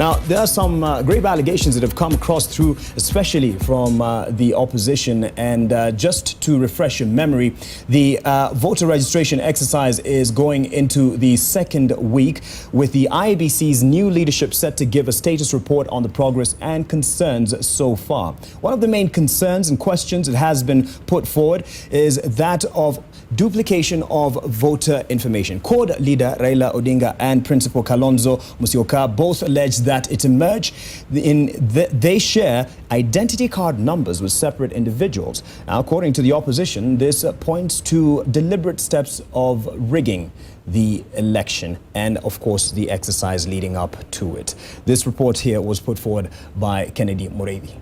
Now, there are some grave allegations that have come across through, especially from the opposition. And just to refresh your memory, the voter registration exercise is going into the second week, with the IEBC's new leadership set to give a status report on the progress and concerns so far. One of the main concerns and questions that has been put forward is that of duplication of voter information. CORD leader Raila Odinga and Principal Kalonzo Musyoka both alleged that it emerged they share identity card numbers with separate individuals. Now, according to the opposition, this points to deliberate steps of rigging the election and, of course, the exercise leading up to it. This report here was put forward by Kennedy Muredi.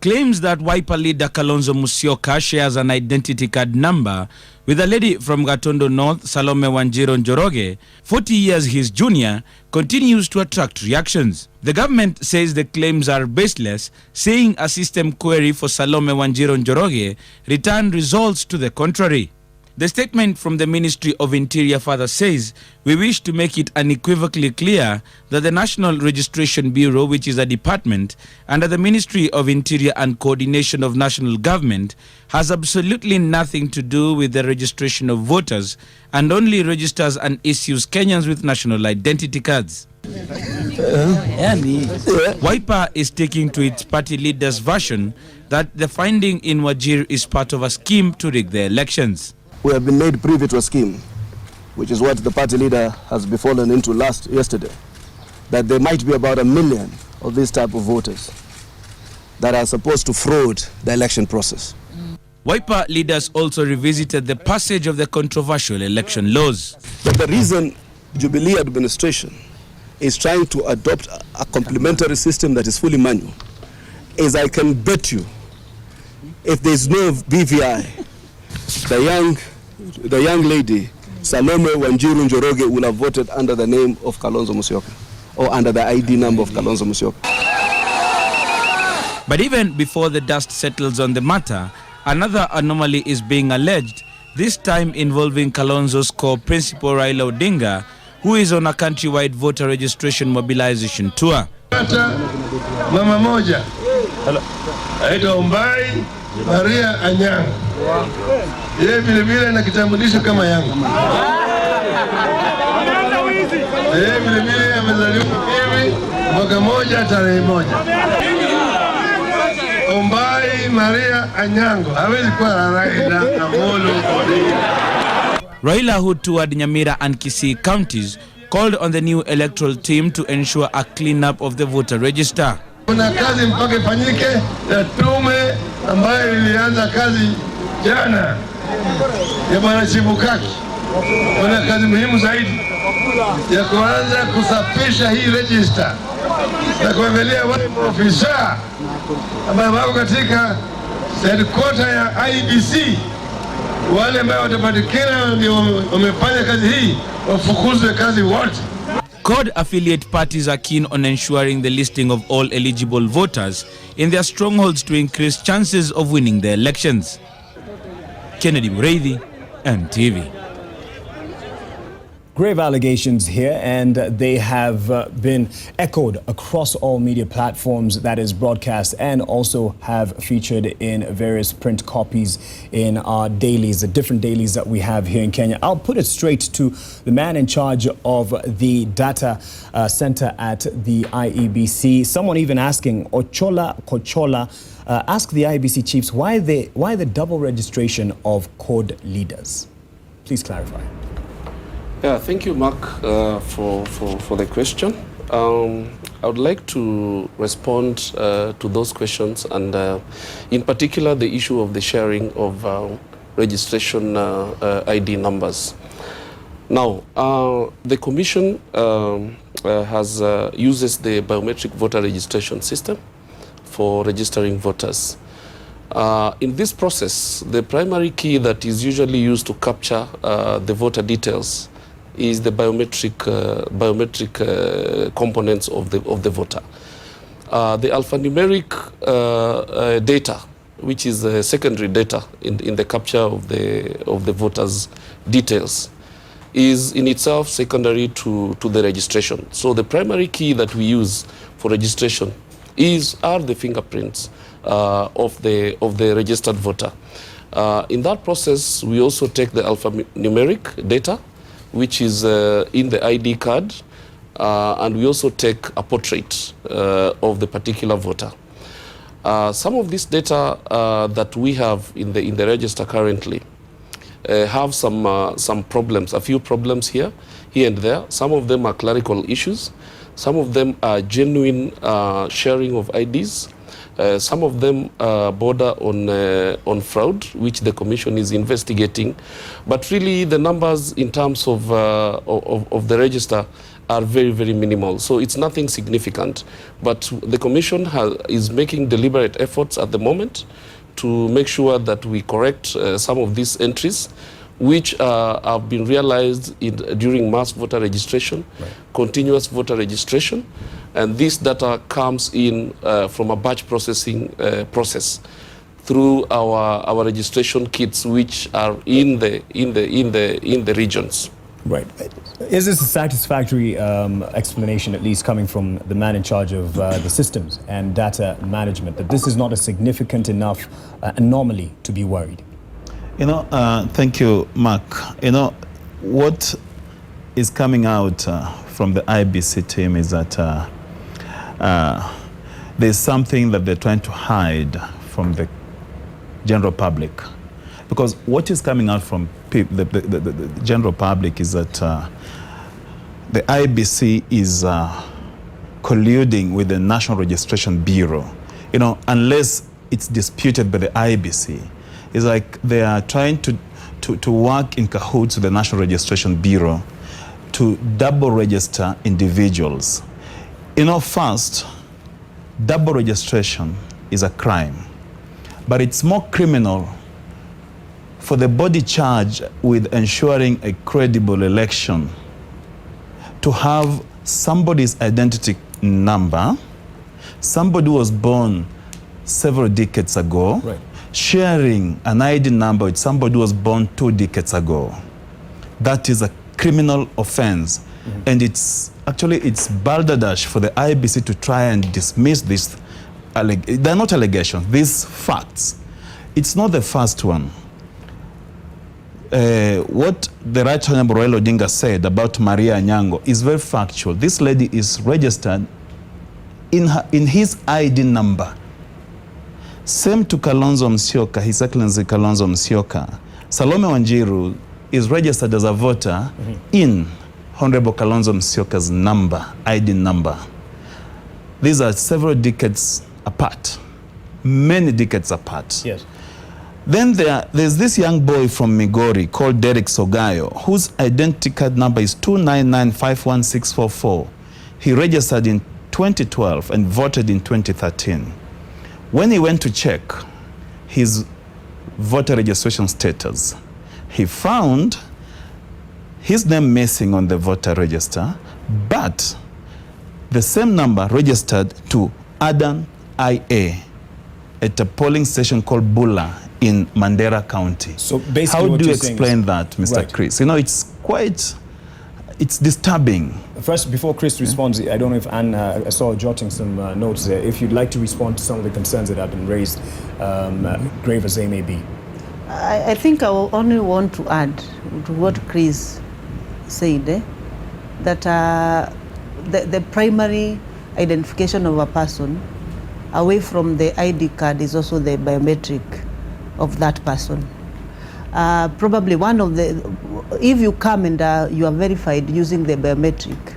Claims that Wiper leader Kalonzo Musyoka shares an identity card number with a lady from Gatondo North, Salome Wanjiru Njoroge, 40 years his junior, continues to attract reactions. The government says the claims are baseless, saying a system query for Salome Wanjiru Njoroge returned results to the contrary. The statement from the Ministry of Interior further says, "We wish to make it unequivocally clear that the National Registration Bureau, which is a department under the Ministry of Interior and Coordination of National Government, has absolutely nothing to do with the registration of voters and only registers and issues Kenyans with national identity cards." Wiper is taking to its party leader's version that the finding in Wajir is part of a scheme to rig the elections. We have been made privy to a scheme, which is what the party leader has befallen into yesterday, that there might be about 1 million of these type of voters that are supposed to fraud the election process. Wiper leaders also revisited the passage of the controversial election laws. But the reason Jubilee administration is trying to adopt a complementary system that is fully manual is, I can bet you, if there is no BVI, the young lady, Salome Wanjiru Njoroge, will have voted under the name of Kalonzo Musyoka, or under the ID number of Kalonzo Musyoka. But even before the dust settles on the matter, another anomaly is being alleged, this time involving Kalonzo's co-principal Raila Odinga, who is on a countrywide voter registration mobilization tour. Mama moja, aitwa Umbai Maria Anyango. Yeye vile vile na kitambulisho kama yangu. Yeye vile vile amezaliwa hivi mwaka moja tarehe moja. Umbai Maria Anyango hawezi kuwa Raila Amolo Odinga. Raila, who toured Nyamira and Kisii counties, called on the new electoral team to ensure a cleanup of the voter register. Kuna kazi mpaka ifanyike ya tume ambayo ilianza kazi jana ya Bwana Chibukaki. Kuna kazi muhimu zaidi ya kuanza kusafisha hii register na kuangalia wale maofisa ambao wako katika headquarter ya IEBC, wale ambao watapatikana ndio wamefanya kazi hii wafukuzwe kazi wote. CORD affiliate parties are keen on ensuring the listing of all eligible voters in their strongholds to increase chances of winning the elections. Kennedy Muredi, NTV. Grave allegations here, and they have been echoed across all media platforms that is broadcast, and also have featured in various print copies in our dailies, the different dailies that we have here in Kenya. I'll put it straight to the man in charge of the data center at the IEBC. Someone even asking, Ochola Kochola, ask the IEBC chiefs why the double registration of CORD leaders. Please clarify. Yeah, thank you, Mark, for the question. I would like to respond to those questions, and in particular the issue of the sharing of registration ID numbers. Now, the Commission uses the biometric voter registration system for registering voters. In this process, the primary key that is usually used to capture the voter details is the biometric components of the voter. The alphanumeric data, which is secondary data in the capture of the voters' details, is in itself secondary to the registration. So the primary key that we use for registration are the fingerprints of the registered voter. In that process, we also take the alphanumeric data, which is in the ID card, and we also take a portrait of the particular voter. Some of this data that we have in the register currently have some problems, a few problems here and there. Some of them are clerical issues. Some of them are genuine sharing of IDs. Some of them border on fraud, which the Commission is investigating. But really, the numbers in terms of the register are very, very minimal. So it's nothing significant. But the Commission is making deliberate efforts at the moment to make sure that we correct some of these entries, which have been realized during mass voter registration, continuous voter registration, and this data comes in from a batch processing process through our registration kits, which are in the regions. Right. Is this a satisfactory explanation, at least coming from the man in charge of the systems and data management, that this is not a significant enough anomaly to be worried? Thank you, Mark. What is coming out from the IEBC team is that there's something that they're trying to hide from the general public. Because what is coming out from the general public is that the IEBC is colluding with the National Registration Bureau. Unless it's disputed by the IEBC, it's like they are trying to work in cahoots with the National Registration Bureau to double register individuals. First, double registration is a crime, but it's more criminal for the body charged with ensuring a credible election to have somebody's identity number, somebody who was born several decades ago, sharing an ID number with somebody who was born 2 decades ago. That is a criminal offense. And it's balderdash for the IEBC to try and dismiss this. They're not allegations, these facts. It's not the first one. What the Right Honorable Raila Odinga said about Maria Anyango is very factual. This lady is registered in his ID number. Same to Kalonzo Musyoka, His Excellency Kalonzo Musyoka. Salome Wanjiru is registered as a voter in Honorable Kalonzo Musyoka's number, ID number. These are several decades apart, many decades apart. Yes. Then there's this young boy from Migori called Derek Sogayo, whose identity card number is 299516444. He registered in 2012 and voted in 2013. When he went to check his voter registration status, he found his name missing on the voter register, but the same number registered to Adan IA at a polling station called Bula in Mandera County. So basically, how do you explain that, Mr. Chris? It's disturbing. First, before Chris responds, I don't know if Anne, I saw jotting some notes there. If you'd like to respond to some of the concerns that have been raised, grave as they may be. I think I will only want to add to what Chris said, that the primary identification of a person away from the ID card is also the biometric of that person. Probably one of the, if you come and you are verified using the biometric,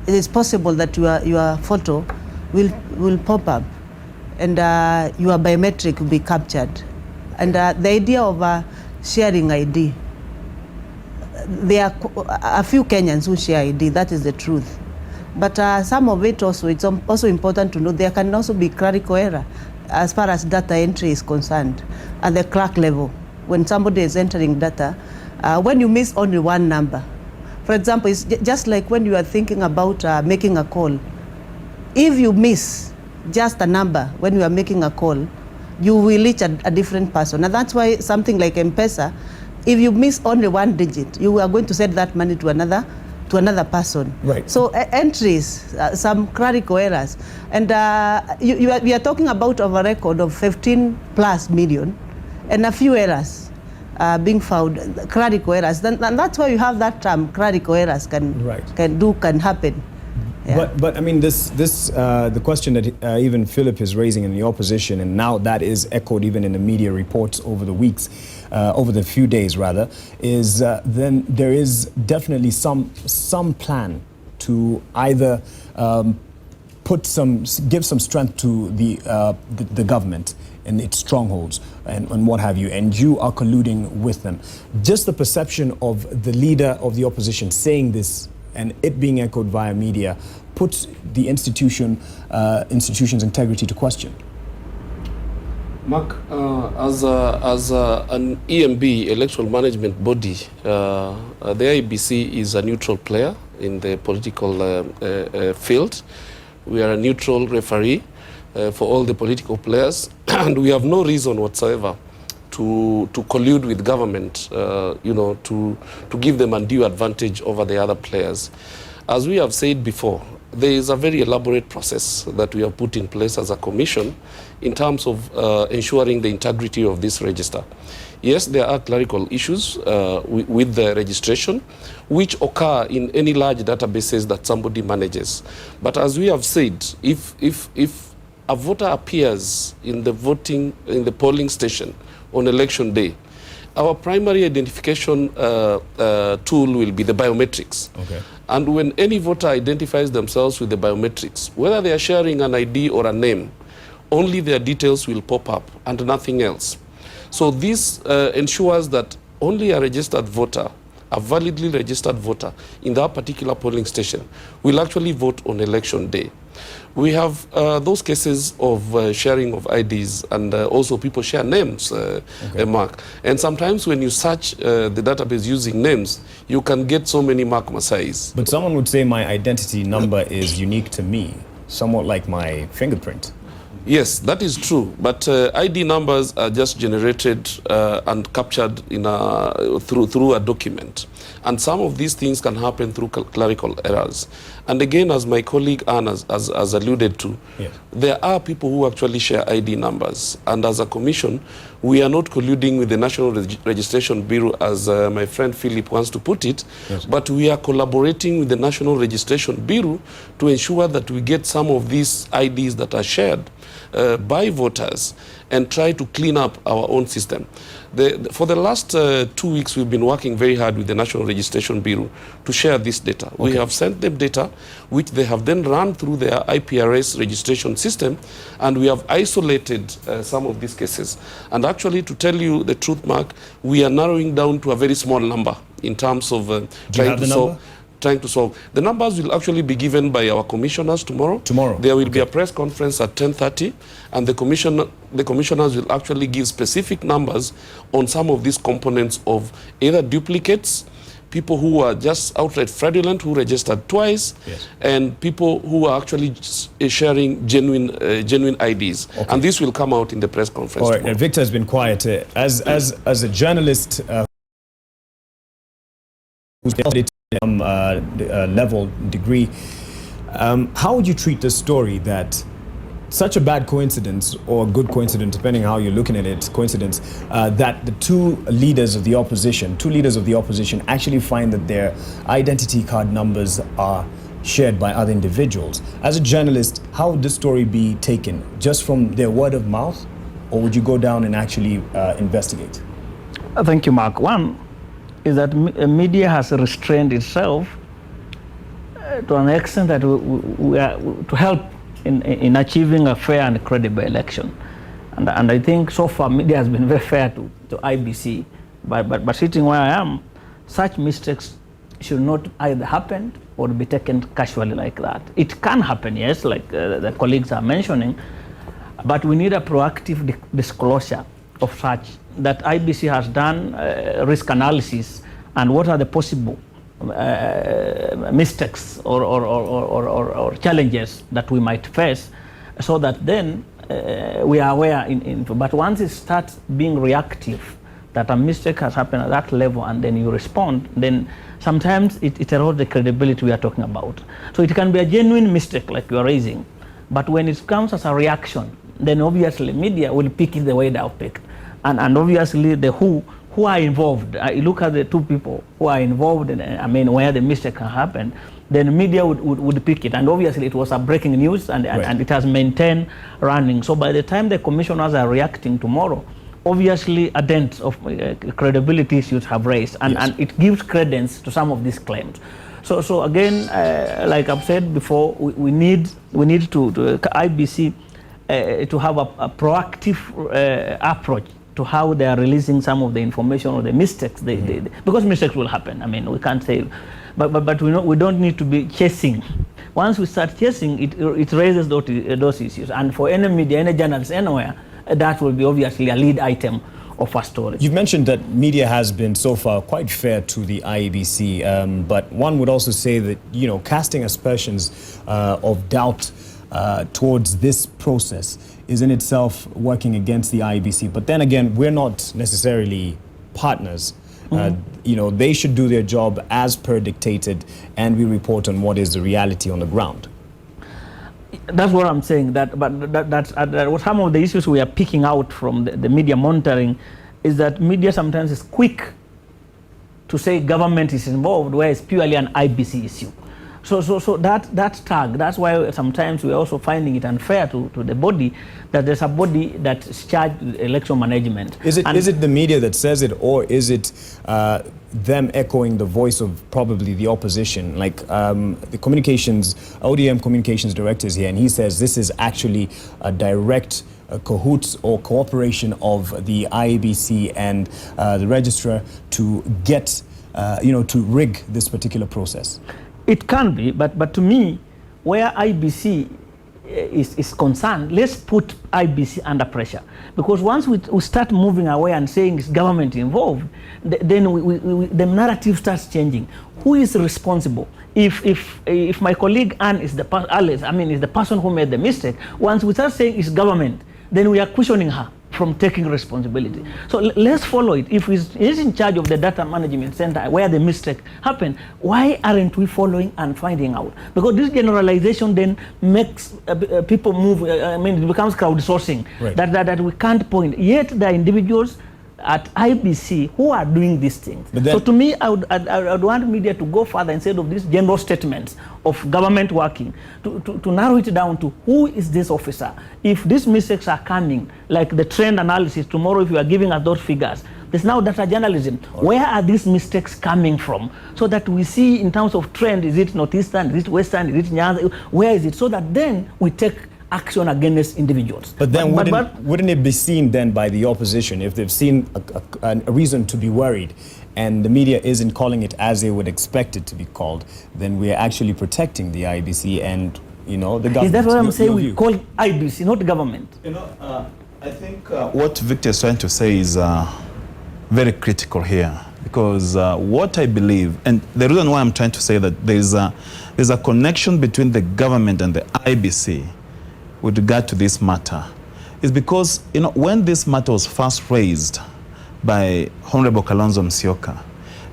it is possible that your photo will pop up and your biometric will be captured. And the idea of sharing ID, there are a few Kenyans who share ID, that is the truth. But some of it also, it's also important to know there can also be clerical error as far as data entry is concerned at the clerk level. When somebody is entering data, when you miss only one number, for example, it's just like when you are thinking about making a call. If you miss just a number when you are making a call, you will reach a different person. And that's why something like M-Pesa if you miss only one digit, you are going to send that money to another person. Right. So entries, some clerical errors, and we are talking about of a record of 15 plus million, and a few errors being found, clerical errors. And that's why you have that term, clerical errors can happen. Yeah. But I mean, the question that even Philip is raising in the opposition, and now that is echoed even in the media reports over the weeks, over the few days rather, is then there is definitely some plan to either give some strength to the government and its strongholds and what have you, and you are colluding with them. Just the perception of the leader of the opposition saying this and it being echoed via media puts the institution's integrity to question. Mark, as an EMB, electoral management body, the IEBC is a neutral player in the political field. We are a neutral referee for all the political players, and we have no reason whatsoever to collude with government, to give them undue advantage over the other players. As we have said before, there is a very elaborate process that we have put in place as a commission in terms of ensuring the integrity of this register. Yes, there are clerical issues with the registration, which occur in any large databases that somebody manages. But as we have said, if a voter appears in the polling station on election day, our primary identification tool will be the biometrics. Okay. And when any voter identifies themselves with the biometrics, whether they are sharing an ID or a name, only their details will pop up and nothing else. So this ensures that only a registered voter, a validly registered voter in that particular polling station will actually vote on election day. We have those cases of sharing of IDs, and also people share names, Mark. And sometimes when you search the database using names, you can get so many Mark Masais. But someone would say my identity number is unique to me, somewhat like my fingerprint. Yes, that is true. But ID numbers are just generated and captured in through a document. And some of these things can happen through clerical errors. And again, as my colleague Anne has alluded to, yes, there are people who actually share ID numbers. And as a commission, we are not colluding with the National Registration Bureau, as my friend Philip wants to put it, yes, but we are collaborating with the National Registration Bureau to ensure that we get some of these IDs that are shared by voters and try to clean up our own system. For the last 2 weeks, we've been working very hard with the National Registration Bureau to share this data. Okay. We have sent them data, which they have then run through their IPRS registration system, and we have isolated some of these cases. And actually, to tell you the truth, Mark, we are narrowing down to a very small number in terms of trying to solve. The numbers will actually be given by our commissioners tomorrow. There will be a press conference at 10:30, and the commissioners will actually give specific numbers on some of these components of either duplicates, people who are just outright fraudulent, who registered twice, yes, and people who are actually sharing genuine IDs. Okay. And this will come out in the press conference. All right, Victor has been quiet. As a journalist who's been level degree, how would you treat the story that such a bad coincidence, or good coincidence, depending on how you're looking at it, coincidence, that the two leaders of the opposition actually find that their identity card numbers are shared by other individuals? As a journalist, how would this story be taken? Just from their word of mouth, or would you go down and actually investigate? Thank you, Mark. One is that media has restrained itself to an extent that we are to help in achieving a fair and credible election. And I think so far media has been very fair to IEBC. But sitting where I am, such mistakes should not either happen or be taken casually like that. It can happen, yes, like the colleagues are mentioning, but we need a proactive disclosure of such, that IEBC has done risk analysis and what are the possible mistakes or challenges that we might face, so that then we are aware. But once it starts being reactive that a mistake has happened at that level and then you respond, then sometimes it erodes the credibility we are talking about. So it can be a genuine mistake like you are raising, but when it comes as a reaction, then obviously media will pick it the way they have picked. And obviously the who are involved, you look at the two people who are involved in, where the mistake can happen, then media would pick it. And obviously it was a breaking news and it has maintained running. So by the time the commissioners are reacting tomorrow, obviously a dent of credibility issues have raised, and it gives credence to some of these claims. So again, like I've said before, we need to IBC to have a proactive approach to how they are releasing some of the information or the mistakes, because mistakes will happen. We can't say, but we don't need to be chasing. Once we start chasing, it raises those issues. And for any media, any journalist, anywhere, that will be obviously a lead item of our story. You've mentioned that media has been so far quite fair to the IEBC, but one would also say that, casting aspersions of doubt towards this process is in itself working against the IEBC. But then again, we're not necessarily partners. They should do their job as per dictated, and we report on what is the reality on the ground. That's what I'm saying. That's some of the issues we are picking out from the media monitoring, is that media sometimes is quick to say government is involved, where it's purely an IBC issue. So that tag, that's why sometimes we're also finding it unfair to the body, that there's a body that's charged with election management. Is it the media that says it, or is it them echoing the voice of probably the opposition? Like the ODM communications director is here, and he says this is actually a direct cahoots or cooperation of the IEBC and the registrar to get, to rig this particular process. It can be, but to me, where IBC is concerned, let's put IBC under pressure. Because once we start moving away and saying it's government involved, then the narrative starts changing. Who is responsible? If my colleague Anne is the person who made the mistake, once we start saying it's government, then we are cushioning her from taking responsibility. So let's follow it. If he's in charge of the data management center where the mistake happened, why aren't we following and finding out? Because this generalization then makes people move, it becomes crowdsourcing, that we can't point. Yet there are individuals at IBC who are doing these things. So to me, I would want media to go further instead of these general statements of government working, to narrow it down to who is this officer. If these mistakes are coming, like the trend analysis, tomorrow if you are giving us those figures, there's now data journalism. Where are these mistakes coming from? So that we see in terms of trend, is it Northeastern, is it Western, is it Nyanza, where is it? So that then we take action against individuals. But then wouldn't it be seen then by the opposition, if they've seen a reason to be worried and the media isn't calling it as they would expect it to be called, then we're actually protecting the IBC and, the government. Is that what I'm saying? We call IBC, not government. I think what Victor is trying to say is very critical here, because what I believe, and the reason why I'm trying to say that there's a connection between the government and the IBC with regard to this matter, is because, when this matter was first raised by Honorable Kalonzo Musyoka,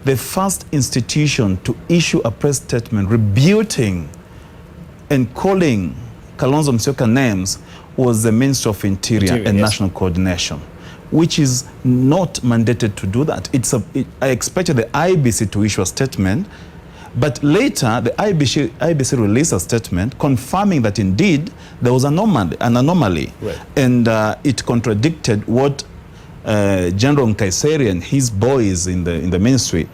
the first institution to issue a press statement rebuting and calling Kalonzo Musyoka names was the Ministry of Interior and National Coordination, which is not mandated to do that. I expected the IBC to issue a statement, but later the IBC released a statement confirming that indeed there was an anomaly, and it contradicted what General Nkaiseri and his boys in the ministry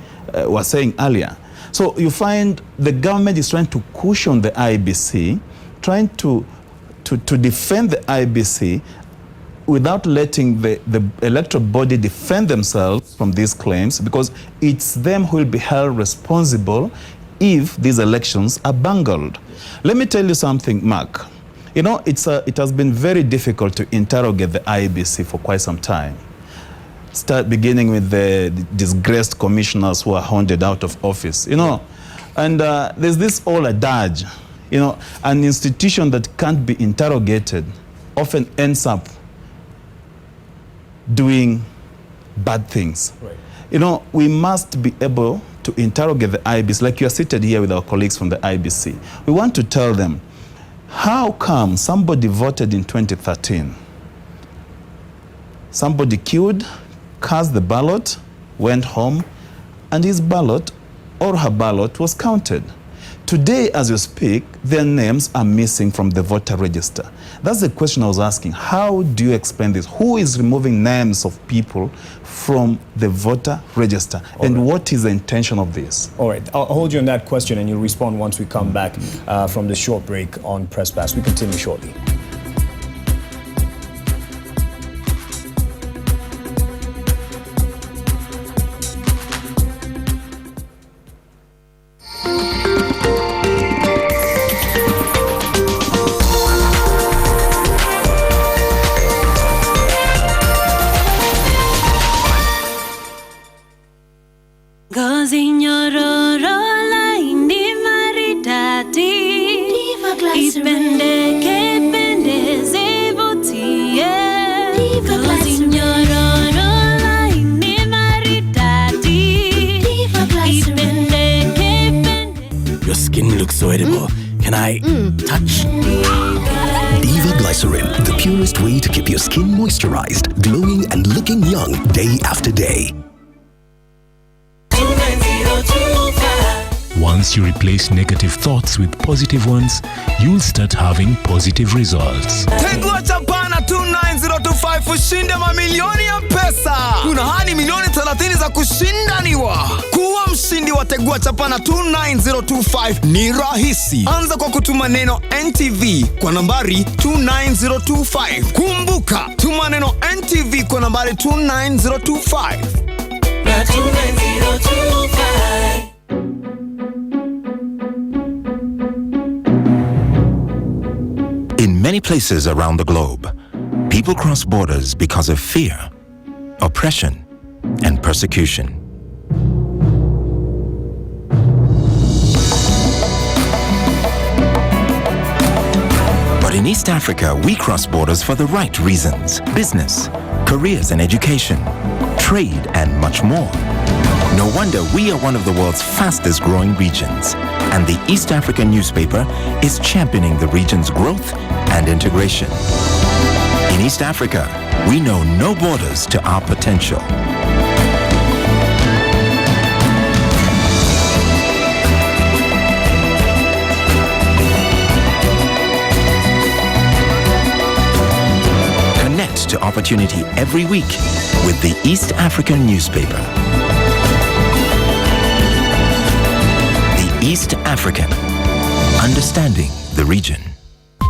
were saying earlier. So you find the government is trying to cushion the IBC, trying to defend the IBC without letting the electoral body defend themselves from these claims, because it's them who will be held responsible if these elections are bungled. Let me tell you something, Mark. It has been very difficult to interrogate the IEBC for quite some time. Beginning with the disgraced commissioners who are hounded out of office, and there's this old adage, an institution that can't be interrogated often ends up doing bad things. Right. You know, we must be able to interrogate the IEBC, like you are seated here with our colleagues from the IEBC. We want to tell them, how come somebody voted in 2013? Somebody queued, cast the ballot, went home, and his ballot or her ballot was counted. Today, as you speak, their names are missing from the voter register. That's the question I was asking. How do you explain this? Who is removing names of people from the voter register? And what is the intention of this? All right, I'll hold you on that question and you'll respond once we come back from the short break on Press Pass. We continue shortly. Your skin looks so edible. Can I touch? Diva Glycerin, the purest way to keep your skin moisturized, glowing and looking young day after day. Once you replace negative thoughts with positive ones, you'll start having positive results. Tegua Chapana 29025 ushinde mamilioni ya pesa. Kuna hadi milioni 30 za kushindaniwa. Kuwa mshindi wa Tegua Chapana 29025 ni rahisi. Anza kwa kutuma neno NTV kwa nambari 29025. Kumbuka, tuma neno NTV kwa nambari 29025. Na 29025. In many places around the globe, people cross borders because of fear, oppression, and persecution. But in East Africa, we cross borders for the right reasons: business, careers and education, trade, and much more. No wonder we are one of the world's fastest growing regions, and the East African newspaper is championing the region's growth and integration. In East Africa, we know no borders to our potential. Connect to opportunity every week with the East African newspaper. East African, understanding the region.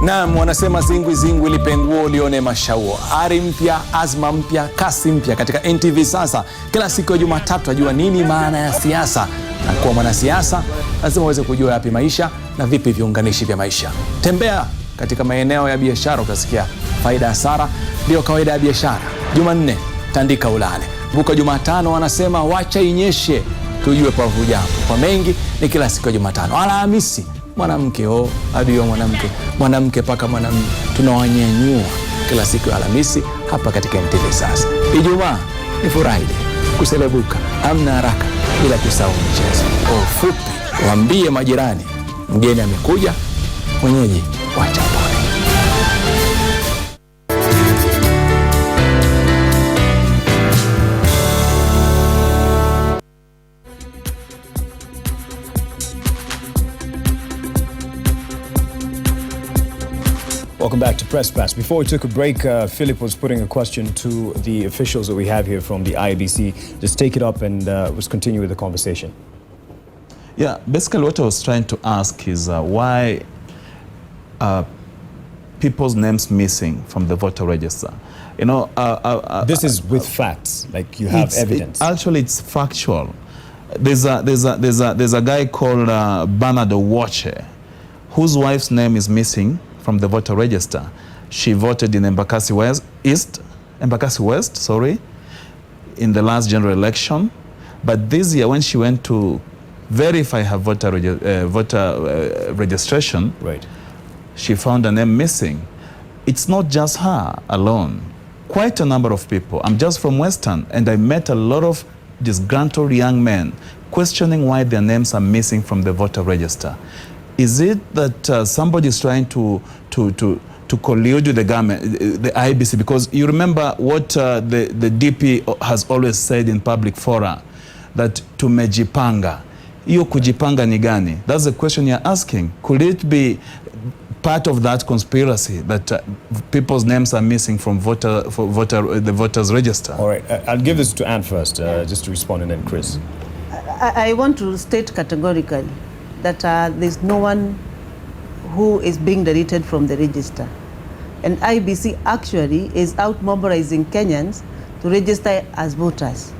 Naam, wanasema zingwi zingwi lipenguo lione mashauo. Ari mpya, azma mpya, kasi mpya katika NTV sasa. Kila siku ya Jumatatu ajua nini maana ya siasa. Na kuwa mwanasiasa lazima uweze kujua yapi maisha na vipi viunganishi vya maisha. Tembea katika maeneo ya biashara utasikia faida hasara ndio kawaida ya biashara. Jumanne tandika ulale. Buka Jumatano wanasema wacha inyeshe. Tujue pa hujambo. Kwa mengi ni kila siku ya Jumatano. Alhamisi mwanamke adio mwanamke paka mwanamke tunawanyanyua kila siku ya Alhamisi hapa katika NTV sasa. Ijumaa ni Friday, kuselebuka, amna haraka bila kusahau michezo. Kwa ufupi, waambie majirani mgeni amekuja, mwenyeji wacha pole. Welcome back to Press Pass. Before we took a break, Philip was putting a question to the officials that we have here from the IEBC. Just take it up and let's continue with the conversation. Yeah, basically what I was trying to ask is why people's names missing from the voter register. You know, this is with facts, like you have evidence. Actually, it's factual. There's a guy called Bernard Owoche, whose wife's name is missing from the voter register. She voted in Embakasi West, in the last general election. But this year, when she went to verify her voter registration, right, she found a name missing. It's not just her alone. quite a number of people. I'm just from Western, and I met a lot of disgruntled young men questioning why their names are missing from the voter register. Is it that somebody is trying to collude with the government, the IEBC? Because you remember what the DP has always said in public fora, that tumejipanga. Hiyo kujipanga ni gani? That's the question you're asking. Could it be part of that conspiracy that people's names are missing from the voters register? All right, I'll give this to Anne first, just to respond, and then Chris. I want to state categorically that there's no one who is being deleted from the register. And IEBC actually is out mobilizing Kenyans to register as voters.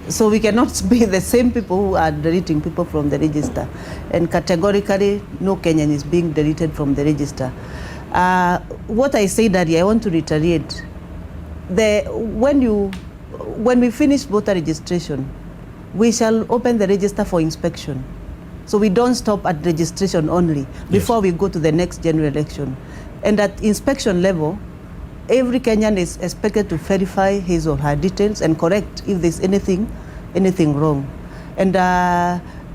So we cannot be the same people who are deleting people from the register. And categorically, no Kenyan is being deleted from the register. What I said earlier, I want to reiterate. When we finish voter registration, we shall open the register for inspection. So we don't stop at registration only before we go to the next general election. And at inspection level, every Kenyan is expected to verify his or her details and correct if there's anything wrong. And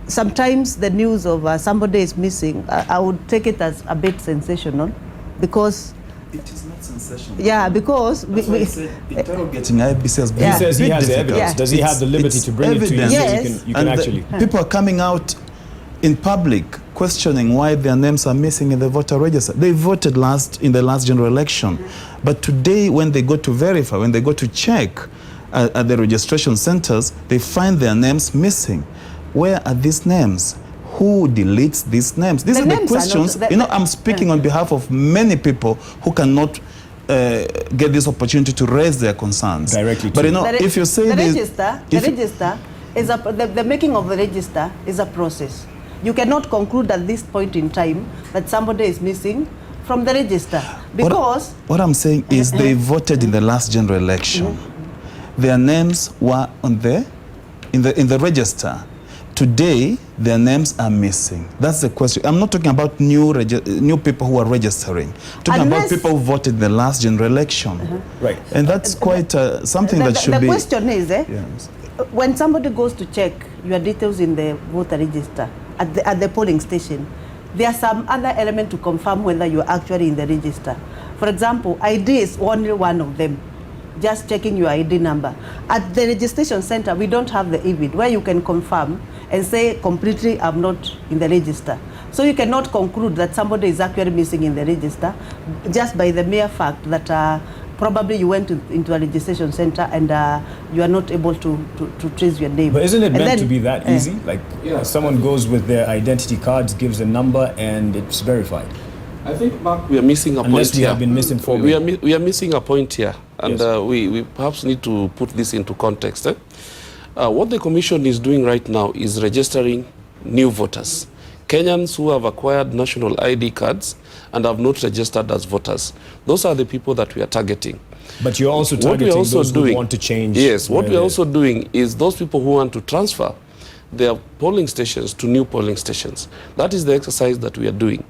sometimes the news of somebody is missing, I would take it as a bit sensational, because it is not sensational. Yeah, because we said interrogating IEBC has been. He says he has the evidence. Yeah. Does he have the liberty to bring it to you? Yes. You can actually. People are coming out in public questioning why their names are missing in the voter register. They voted in the last general election. But today, when they go to verify, when they go to check at the registration centers, they find their names missing. Where are these names? Who deletes these names? These are the questions. I'm speaking on behalf of many people who cannot get this opportunity to raise their concerns directly. But if you say the making of the register is a process. You cannot conclude at this point in time that somebody is missing from the register, because what I'm saying is they voted in the last general election. Their names were in the register. Today, their names are missing. That's the question. I'm not talking about new people who are registering. I'm talking about people who voted in the last general election. Right. And that's quite something that should be. The question is, when somebody goes to check your details in the voter register at the polling station, there are some other element to confirm whether you're actually in the register. For example, ID is only one of them. Just checking your ID number. At the registration center, we don't have the EVID where you can confirm and say completely I'm not in the register. So you cannot conclude that somebody is actually missing in the register just by the mere fact that probably you went into a registration center and you are not able to trace your name. But isn't it meant to be that easy? Like someone goes with their identity cards, gives a number, and it's verified. I think, Mark, we are missing a point here. Unless we have been misinformed. We are missing a point here, and we perhaps need to put this into context. What the Commission is doing right now is registering new voters. Kenyans who have acquired national ID cards and have not registered as voters. Those are the people that we are targeting. But you're also targeting those who want to change. Yes, what we're also doing is those people who want to transfer their polling stations to new polling stations. That is the exercise that we are doing.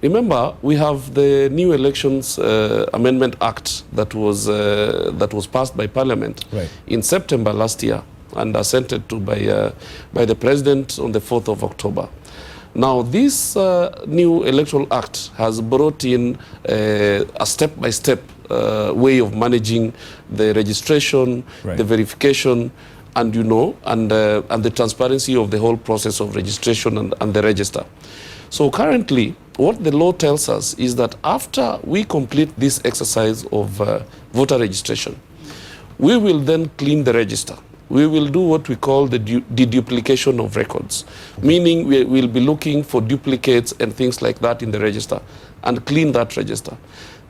Remember, we have the New Elections Amendment Act that was passed by Parliament in September last year and assented to by the President on the 4th of October. Now, this new Electoral Act has brought in a step-by-step way of managing the registration, the verification, and the transparency of the whole process of registration and the register. So currently, what the law tells us is that after we complete this exercise of voter registration, we will then clean the register. We will do what we call the deduplication of records, meaning we will be looking for duplicates and things like that in the register and clean that register.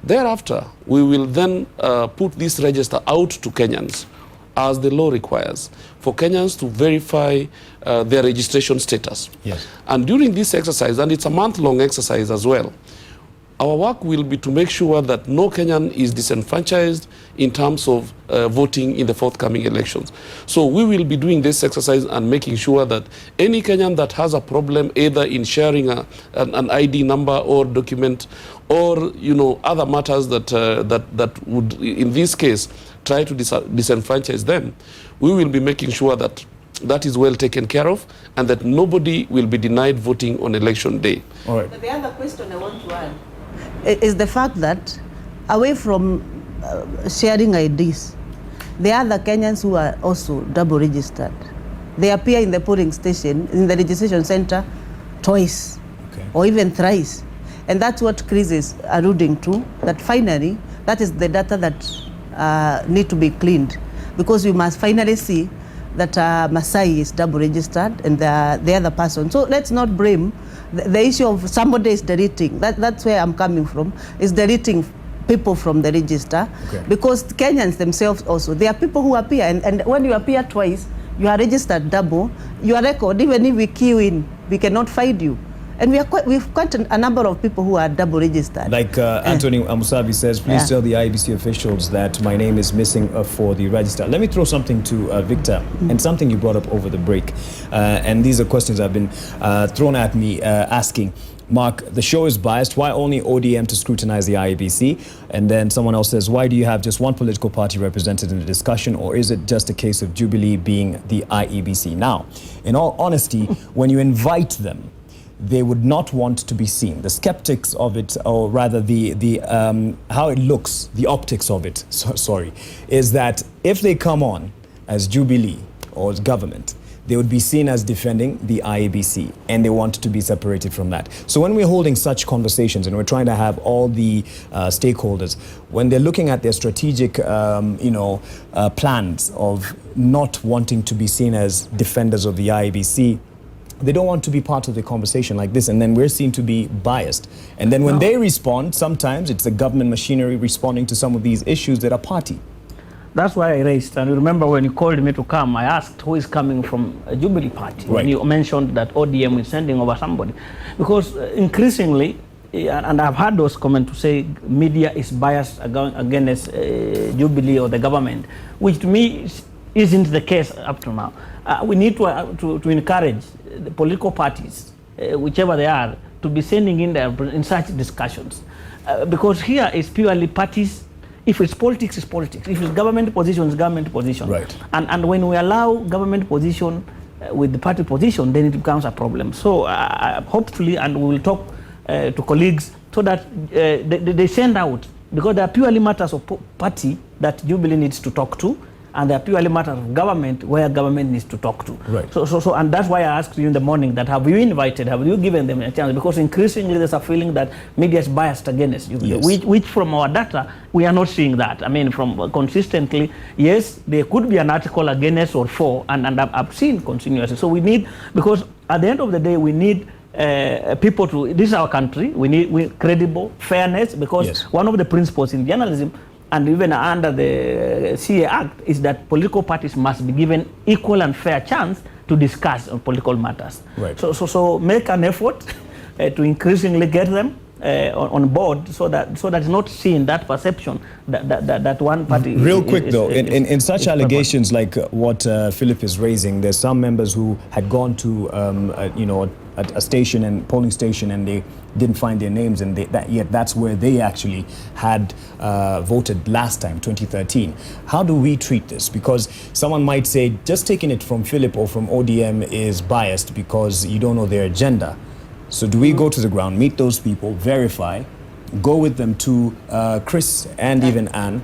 Thereafter, we will then put this register out to Kenyans as the law requires, for Kenyans to verify their registration status. Yes. And during this exercise, and it's a month-long exercise as well, Our work will be to make sure that no Kenyan is disenfranchised in terms of voting in the forthcoming elections. So we will be doing this exercise and making sure that any Kenyan that has a problem either in sharing an ID number or document or other matters that would in this case try to disenfranchise them, we will be making sure that that is well taken care of and that nobody will be denied voting on election day. All right. But the other question I want to add is the fact that away from sharing IDs, there are other Kenyans who are also double registered. They appear in the polling station, in the registration center, twice or even thrice. And that's what Chris is alluding to, that finally, that is the data that need to be cleaned, because we must finally see that Masai is double registered and the other person. So let's not blame the issue of somebody is deleting. That's where I'm coming from, is deleting people from the register. Because Kenyans themselves also, there are people who appear and when you appear twice, you are registered double, your record, even if we queue in, we cannot find you. And we've quite a number of people who are double registered. Like Anthony Amusabi says, please tell the IEBC officials that my name is missing for the register. Let me throw something to Victor, and something you brought up over the break. And these are questions I've been thrown at me asking. Mark, the show is biased. Why only ODM to scrutinize the IEBC? And then someone else says, why do you have just one political party represented in the discussion, or is it just a case of Jubilee being the IEBC? Now, in all honesty, when you invite them, they would not want to be seen. The skeptics of it, or rather the how it looks, the optics of it, is that if they come on as Jubilee or as government, they would be seen as defending the IEBC, and they want to be separated from that. So when we're holding such conversations and we're trying to have all the stakeholders, when they're looking at their strategic plans of not wanting to be seen as defenders of the IEBC, they don't want to be part of the conversation like this, and then we're seen to be biased. And then when they respond, sometimes it's the government machinery responding to some of these issues that are party. That's why I raised, and remember when you called me to come, I asked who is coming from a Jubilee party. Right. When you mentioned that ODM is sending over somebody. Because increasingly, and I've heard those comments to say media is biased against Jubilee or the government, which to me isn't the case up to now. We need to encourage the political parties, whichever they are, to be sending in such discussions. Because here is purely parties. If it's politics, it's politics. If it's government position, it's government position. Right. And when we allow government position with the party position, then it becomes a problem. So hopefully, and we will talk to colleagues so that they send out, because there are purely matters of party that Jubilee needs to talk to, and there are purely matters of government where government needs to talk to. Right. So, and that's why I asked you in the morning that have you given them a chance? Because increasingly there's a feeling that media is biased against you, yes. which from our data, we are not seeing that. I mean, from consistently, yes, there could be an article against or for, and I've seen continuously. So we need, because at the end of the day, we need people to, this is our country, we need credible fairness, because one of the principles in journalism, and even under the CA Act, is that political parties must be given equal and fair chance to discuss on political matters. Right. So make an effort to increasingly get them on board, so that it's not seen that perception that one party. Real quick though, in such allegations like what Philip is raising, there's some members who had gone to a station and polling station, and they didn't find their names, and yet that's where they actually had voted last time, 2013. How do we treat this? Because someone might say just taking it from Philip or from ODM is biased because you don't know their agenda. So do we go to the ground, meet those people, verify, go with them to Chris and even Anne,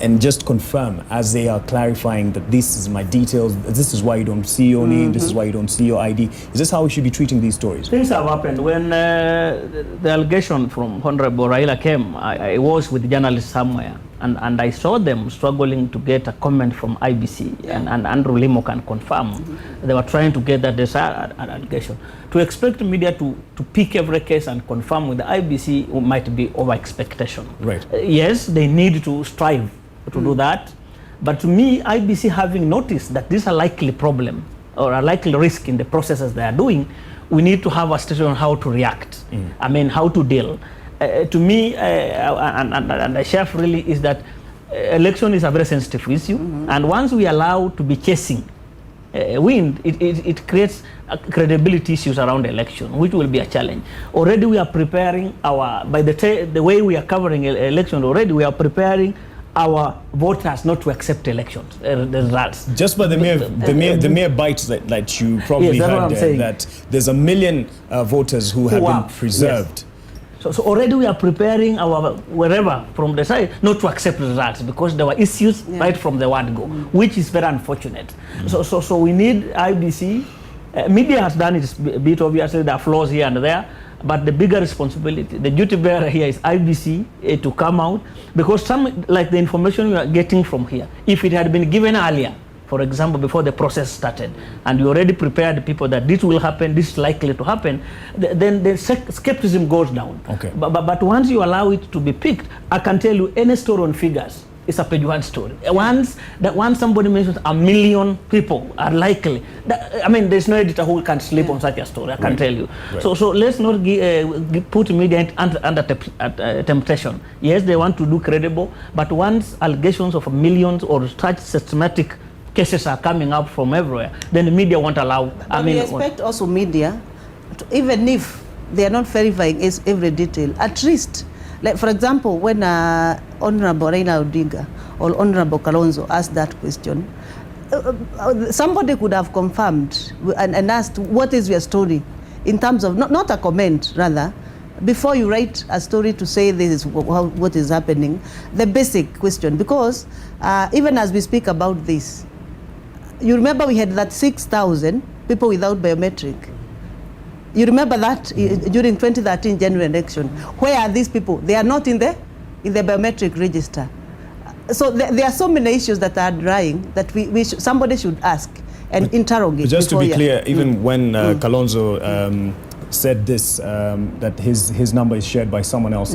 and just confirm as they are clarifying that this is my details, this is why you don't see your name, this is why you don't see your ID. Is this how we should be treating these stories? Things have happened. When the allegation from Honorable Raila came, I was with journalists somewhere, and I saw them struggling to get a comment from IBC, and Andrew Limo can confirm. They were trying to get that desired allegation. To expect media to pick every case and confirm with the IBC might be over expectation. Right. Yes, they need to strive to do that, but to me, IBC having noticed that this is a likely problem or a likely risk in the processes they are doing, we need to have a strategy on how to react. I mean, how to deal. to me, and I share freely, is that election is a very sensitive issue, and once we allow to be chasing wind, it creates credibility issues around election, which will be a challenge. Already we are preparing our, by the way we are covering election already, we are preparing our voters not to accept elections, the results. Just by the mere bites that you probably heard there, that there's 1 million voters who have been preserved. Yes. So already we are preparing our, wherever from the side, not to accept results because there were issues right from the word go, which is very unfortunate. So we need IEBC. Media has done its bit, obviously there are flaws here and there, but the bigger responsibility, the duty bearer here is IEBC to come out, because some, like the information we are getting from here, if it had been given earlier, for example, before the process started, and you already prepared people that this will happen, this is likely to happen, then the skepticism goes down. Okay. But once you allow it to be picked, I can tell you any story on figures is a page one story. Once somebody mentions 1 million people are likely, I mean, there's no editor who can sleep on such a story, I can tell you. Right. So let's not put media under temptation. Yes, they want to do credible, but once allegations of millions or such systematic cases are coming up from everywhere, then the media won't allow. But we expect also media, even if they are not verifying every detail, at least, like for example, when Honorable Raila Odinga or Honorable Kalonzo asked that question, somebody could have confirmed and asked, what is your story? In terms of, not a comment, rather, before you write a story to say this is what is happening, the basic question, because even as we speak about this, you remember we had that 6,000 people without biometric. You remember that during 2013 general election. Where are these people? They are not in the biometric register. So there are so many issues that are drying that somebody should ask and interrogate. But just to be clear, even when Kalonzo said this, that his number is shared by someone else,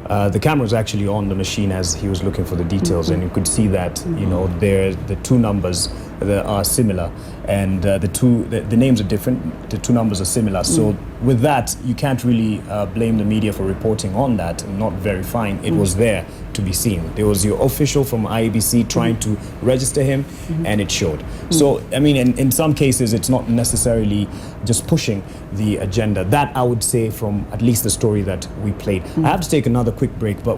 the camera was actually on the machine as he was looking for the details, and you could see that you know the two numbers that are similar, and the names are different. The two numbers are similar. So with that, you can't really blame the media for reporting on that and not verifying. It was there to be seen. There was your official from IEBC trying to register him, and it showed. So I mean, in some cases, it's not necessarily just pushing the agenda. That I would say from at least the story that we played. I have to take another quick break, but